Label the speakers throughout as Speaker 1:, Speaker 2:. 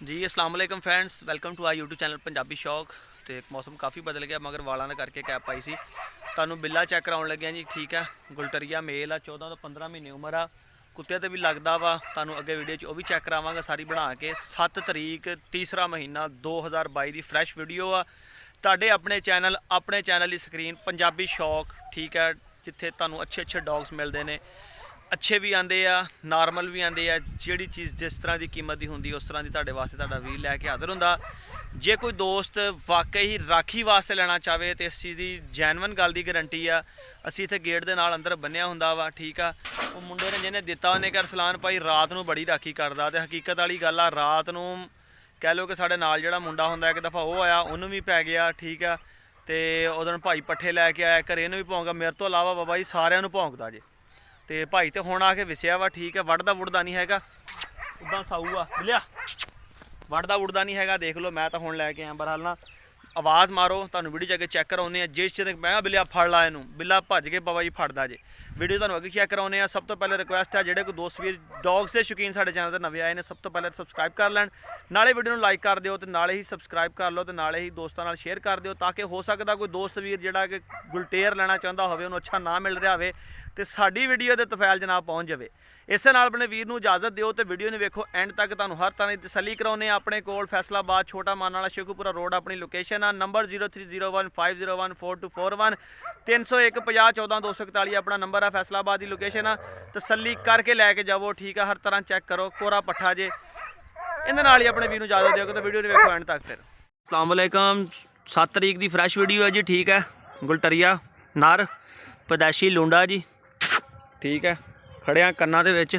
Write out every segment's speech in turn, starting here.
Speaker 1: जी अस्सलाम वालेकुम friends, welcome to our YouTube channel Punjabi शौक। तो मौसम काफ़ी बदल गया मगर वालों ने करके कैप पाई सी। तुहानू बिल्ला चैक कराउण लगे जी। ठीक है, गुलटरिया मेल आ, 14 तो 15 महीने उम्र आ, कुत्ते तो भी लगता वा। तुहानू अगे वीडियो च भी चैक करावांगा सारी बना के। 7 तरीक तीसरा महीना 2022 की फ्रैश वीडियो आ तुहाडे अपने चैनल की स्क्रीन पंजाबी शौक। ठीक है, जिथे तुहानू अच्छे अच्छे डॉग्स मिलते हैं, अच्छे भी आते आ, नॉर्मल भी आते आ। जिहड़ी चीज़ जिस तरह की कीमत की होंगी उस तरह की तुहाडे वास्ते तुहाडा वीर लैके हाज़र हुंदा। जे कोई दोस्त वाकई ही राखी वास्ते लेना चाहे तो इस चीज़ की जैनवन गल की गारंटी आ। असी इत्थे गेट के नाल अंदर बन्निया हुंदा वा। ठीक आ, वो मुंडे ने जिन्हें दिता उन्हें कर सलान भाई रात को बड़ी राखी करदा। ते हकीकत वाली गल आ, रात को कह लो कि साढ़े नाल जिहड़ा मुंडा हुंदा एक दफ़ा वो आया, उन्होंने भी पै गया। ठीक है, तो उस दिन भाई पट्ठे लैके आया घरे, इन्हूं भी भौंका, मेरे तो इलावा बाबा जी सारिਆਂ ਨੂੰ भौंकदा जे। तो भाई तो हुण आके विसिया वा। ठीक है, वढ़दा वुढ़दा नहीं हैगा, उदा साऊ आ मिलिया, वढ़दा वुढ़दा नहीं हैगा। देख लो मैं तो हुण लैके आया। बहरहाल ना आवाज़ मारो, तुहानू वीडियो जाके चैक कराउने। जिस चीज़ मैं बिल्लिया फड़ ला इनू, बिल्ला भज के बाबा जी फड़दा जे। वीडियो तुहानू अगे चैक कराउने। सब तो पहले रिक्वेस्ट है, जेडे कोई दोस्त वीर डॉग्स के शौकीन साडे चैनल ते नवे आए ने, सब तो पहले सबसक्राइब कर लैन, नाले वीडियो नू लाइक कर दिओ, तो नाले ही सबसक्राइब कर लो, तो नाले ही दोस्तों नाल शेयर कर दिओ, ताकि हो सकता कोई दोस्त वीर जिहड़ा कि गुलटेर लेना चाहता होवे, उन्हें अच्छा ना मिल रहा होवे, तो साडी वीडियो के तफैल जनाब पहुँच जाए। इस नाल अपने वीर नू इजाजत दिओ, तो वीडियो नू वेखो एंड तक। तुहानू हर तरह की तसल्ली कराउने। अपने कोल फैसलाबाद छोटा मान वाला शेखुपुरा रोड अपनी लोकेशन आ। नंबर 0301501441 301 50 14 241 अपना नंबर है। फैसलाबाद की लोकेशन आ, तसल्ली करके लैके जावो। ठीक है, हर तरह चैक करो, कोरा पट्ठा जे। इन्हें नाल ही अपने वीर नू इजाजत दिओ, तो वीडियो वेखो एंड तक। फिर अस्सलाम वालेकुम, 7 तरीक की फ्रैश वीडियो है जी। ठीक है, गुलटरिया नर पैदाइशी लुंडा जी। ठीक है, खड़े हैं कन्ना दे विच,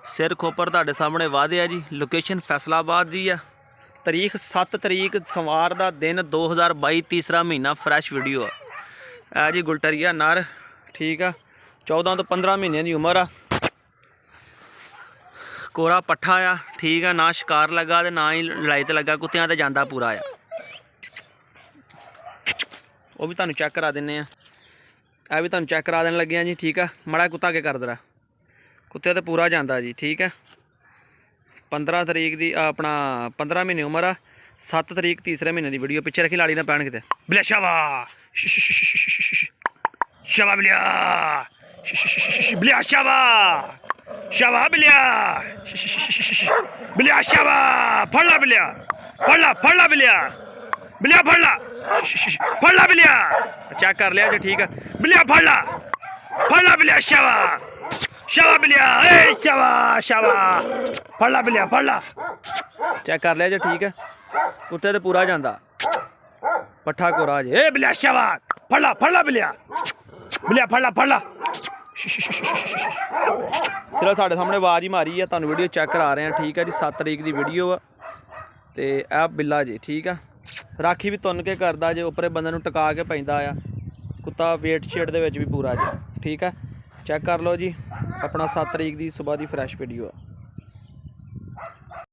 Speaker 1: सिर खोपर तुहाडे सामने वादे है जी। लोकेशन फैसलाबाद दी है। तारीख 7 तरीक सोमवार का दिन 2022 तीसरा महीना फ्रैश वीडियो है जी। गुलटरिया नर। ठीक है, 14 तो 15 महीने की उम्र आ, कोरा पट्ठा आ। ठीक है, ना शिकार लगा तो ना ही लड़ाई ते लगा, कुत्तियां ते जांदा पूरा आ। वो भी तुहानू चैक करा दिन्ने आ, यह भी तुहानू चैक करा देन लगे जी। ठीक है, माड़ा कुत्ता के कर दरा, कुत्ते तो पूरा जाता जी। ठीक है, 15 तरीक की अपना 15 महीने उम्र आ, 7 तरीक तीसरे महीने की वीडियो। पिछे रखी लाड़ी ना पैन किते बिलिया शाबा शाबा बिलिया बिलिया शाबा शाबा बिलिया बिलिया शाबा फड़ला बिलिया फड़ला बिलिया बिलिया फड़ला बिलिया चेक कर लिया जी। ठीक है, बिलिया फड़ला बिलिया शाबा शाबा बिलिया ए शाबा शाबा फड़ला बिलिया फड़ला चेक कर लिया जी। ठीक है, कुत्ते तो पूरा जाता, पट्ठा कोरा जी। ए बिलिया शाबा फड़ला बिलिया बिलिया फड़ला चलो साढ़े सामने आवाज़ ही मारी है, तुहानू वीडियो चेक करा रहे हैं। ठीक है जी, 7 तरीक की वीडियो आ, तो यह बिल्ला जी। ठीक है, राखी भी तुन के करदा जे, उपरे बंदे नू टका के पैंदा आ। कुत्ता वेट शेट दे विच भी पूरा जी। ठीक है, चेक कर लो जी, अपना 7 तरीक की सुबह की फ्रैश वीडियो है।